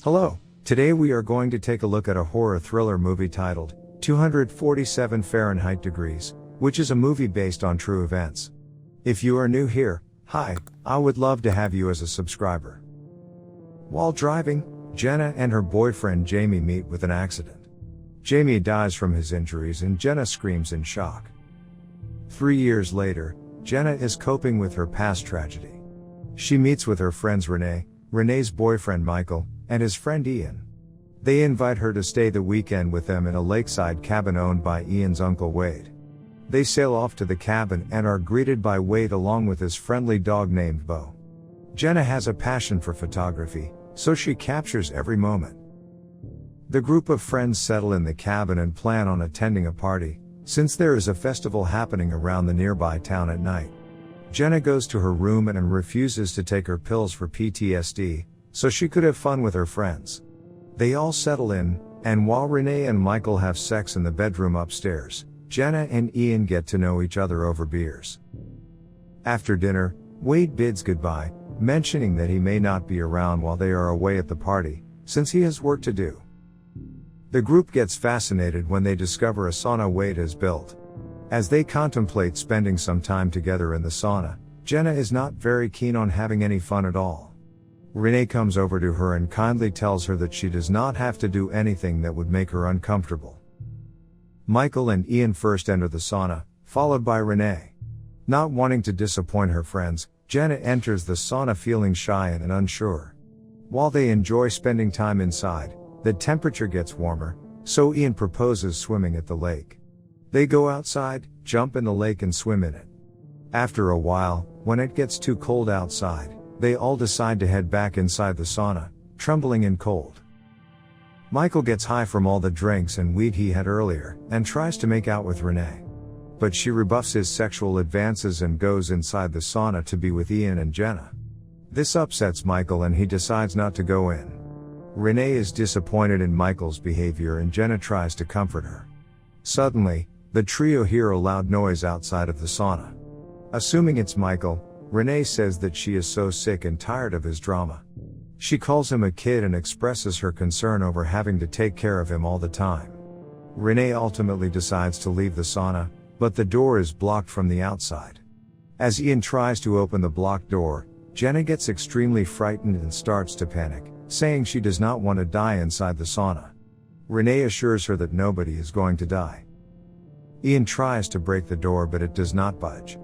Hello, today we are going to take a look at a horror thriller movie titled 247 Fahrenheit Degrees, which is a movie based on true events. If you are new here, hi, I would love to have you as a subscriber. While driving, Jenna and her boyfriend Jamie meet with an accident. Jamie dies from his injuries and Jenna screams in shock. 3 years later, Jenna is coping with her past tragedy. She meets with her friends Renee's boyfriend Michael, and his friend Ian. They invite her to stay the weekend with them in a lakeside cabin owned by Ian's uncle Wade. They sail off to the cabin and are greeted by Wade along with his friendly dog named Bo. Jenna has a passion for photography, so she captures every moment. The group of friends settle in the cabin and plan on attending a party, since there is a festival happening around the nearby town at night. Jenna goes to her room and refuses to take her pills for PTSD, so she could have fun with her friends. They all settle in, and while Renee and Michael have sex in the bedroom upstairs, Jenna and Ian get to know each other over beers. After dinner, Wade bids goodbye, mentioning that he may not be around while they are away at the party, since he has work to do. The group gets fascinated when they discover a sauna Wade has built. As they contemplate spending some time together in the sauna, Jenna is not very keen on having any fun at all. Renee comes over to her and kindly tells her that she does not have to do anything that would make her uncomfortable. Michael and Ian first enter the sauna, followed by Renee. Not wanting to disappoint her friends, Jenna enters the sauna feeling shy and unsure. While they enjoy spending time inside, the temperature gets warmer, so Ian proposes swimming at the lake. They go outside, jump in the lake and swim in it. After a while, when it gets too cold outside, they all decide to head back inside the sauna, trembling in cold. Michael gets high from all the drinks and weed he had earlier, and tries to make out with Renee. But she rebuffs his sexual advances and goes inside the sauna to be with Ian and Jenna. This upsets Michael and he decides not to go in. Renee is disappointed in Michael's behavior and Jenna tries to comfort her. Suddenly, the trio hear a loud noise outside of the sauna. Assuming it's Michael, Renee says that she is so sick and tired of his drama. She calls him a kid and expresses her concern over having to take care of him all the time. Renee ultimately decides to leave the sauna, but the door is blocked from the outside. As Ian tries to open the blocked door, Jenna gets extremely frightened and starts to panic, saying she does not want to die inside the sauna. Renee assures her that nobody is going to die. Ian tries to break the door but it does not budge.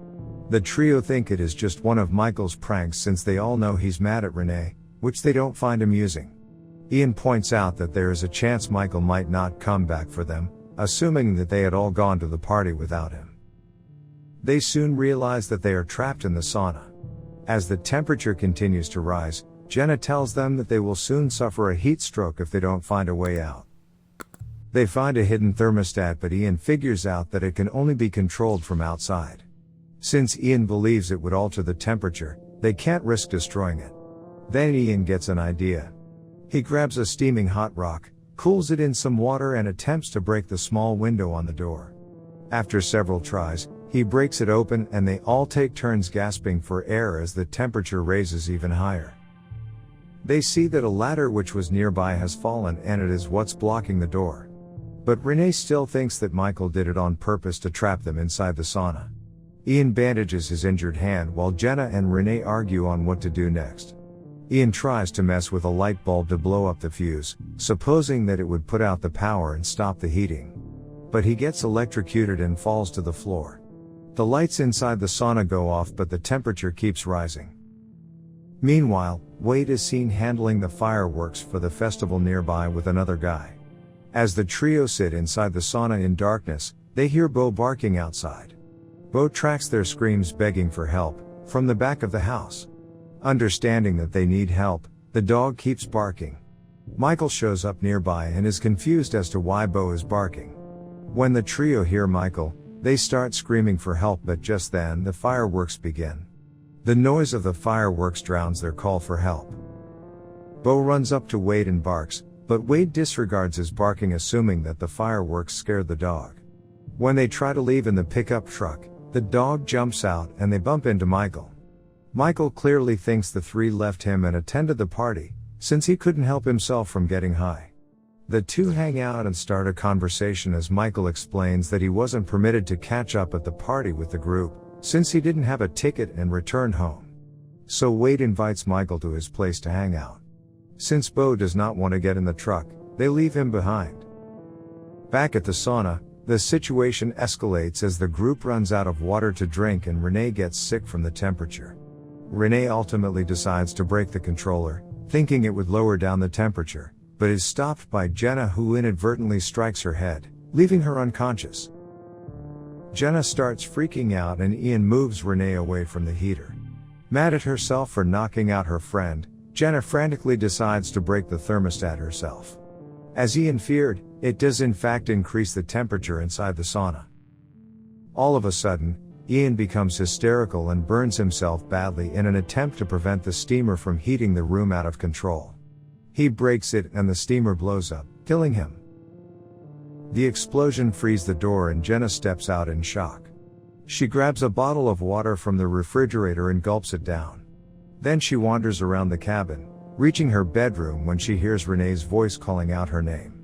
The trio think it is just one of Michael's pranks since they all know he's mad at Renee, which they don't find amusing. Ian points out that there is a chance Michael might not come back for them, assuming that they had all gone to the party without him. They soon realize that they are trapped in the sauna. As the temperature continues to rise, Jenna tells them that they will soon suffer a heat stroke if they don't find a way out. They find a hidden thermostat but Ian figures out that it can only be controlled from outside. Since Ian believes it would alter the temperature, they can't risk destroying it. Then Ian gets an idea. He grabs a steaming hot rock, cools it in some water and attempts to break the small window on the door. After several tries, he breaks it open and they all take turns gasping for air as the temperature raises even higher. They see that a ladder which was nearby has fallen and it is what's blocking the door. But Renee still thinks that Michael did it on purpose to trap them inside the sauna. Ian bandages his injured hand while Jenna and Renee argue on what to do next. Ian tries to mess with a light bulb to blow up the fuse, supposing that it would put out the power and stop the heating. But he gets electrocuted and falls to the floor. The lights inside the sauna go off but the temperature keeps rising. Meanwhile, Wade is seen handling the fireworks for the festival nearby with another guy. As the trio sit inside the sauna in darkness, they hear Bo barking outside. Bo tracks their screams begging for help, from the back of the house. Understanding that they need help, the dog keeps barking. Michael shows up nearby and is confused as to why Bo is barking. When the trio hear Michael, they start screaming for help but just then the fireworks begin. The noise of the fireworks drowns their call for help. Bo runs up to Wade and barks, but Wade disregards his barking assuming that the fireworks scared the dog. When they try to leave in the pickup truck, the dog jumps out and they bump into Michael. Michael clearly thinks the three left him and attended the party, since he couldn't help himself from getting high. The two hang out and start a conversation as Michael explains that he wasn't permitted to catch up at the party with the group, since he didn't have a ticket and returned home. So Wade invites Michael to his place to hang out. Since Bo does not want to get in the truck, they leave him behind. Back at the sauna, the situation escalates as the group runs out of water to drink and Renee gets sick from the temperature. Renee ultimately decides to break the controller, thinking it would lower down the temperature, but is stopped by Jenna, who inadvertently strikes her head, leaving her unconscious. Jenna starts freaking out and Ian moves Renee away from the heater. Mad at herself for knocking out her friend, Jenna frantically decides to break the thermostat herself. As Ian feared, it does in fact increase the temperature inside the sauna. All of a sudden, Ian becomes hysterical and burns himself badly in an attempt to prevent the steamer from heating the room out of control. He breaks it and the steamer blows up, killing him. The explosion frees the door and Jenna steps out in shock. She grabs a bottle of water from the refrigerator and gulps it down. Then she wanders around the cabin, reaching her bedroom when she hears Renee's voice calling out her name.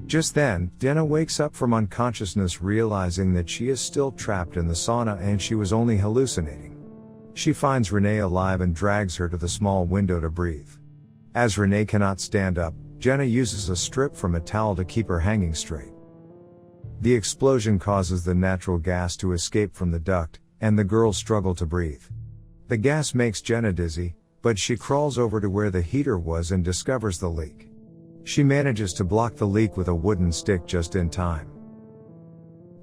Just then, Jenna wakes up from unconsciousness, realizing that she is still trapped in the sauna and she was only hallucinating. She finds Renee alive and drags her to the small window to breathe. As Renee cannot stand up, Jenna uses a strip from a towel to keep her hanging straight. The explosion causes the natural gas to escape from the duct, and the girls struggle to breathe. The gas makes Jenna dizzy, but she crawls over to where the heater was and discovers the leak. She manages to block the leak with a wooden stick just in time.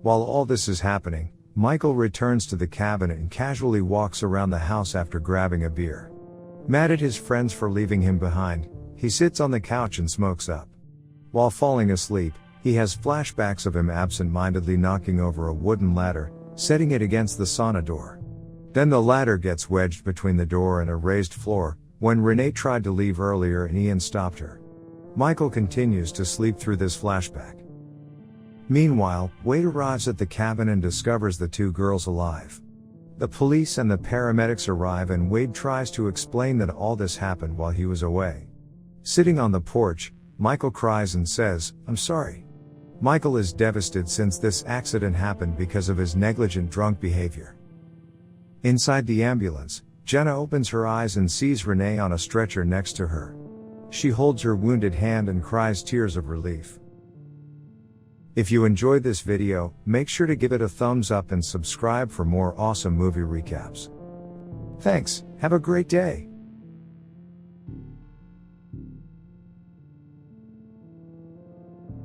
While all this is happening, Michael returns to the cabin and casually walks around the house after grabbing a beer. Mad at his friends for leaving him behind, he sits on the couch and smokes up. While falling asleep, he has flashbacks of him absent-mindedly knocking over a wooden ladder, setting it against the sauna door. Then the ladder gets wedged between the door and a raised floor, when Renee tried to leave earlier and Ian stopped her. Michael continues to sleep through this flashback. Meanwhile, Wade arrives at the cabin and discovers the two girls alive. The police and the paramedics arrive and Wade tries to explain that all this happened while he was away. Sitting on the porch, Michael cries and says, "I'm sorry." Michael is devastated since this accident happened because of his negligent drunk behavior. Inside the ambulance, Jenna opens her eyes and sees Renee on a stretcher next to her. She holds her wounded hand and cries tears of relief. If you enjoyed this video, make sure to give it a thumbs up and subscribe for more awesome movie recaps. Thanks, have a great day.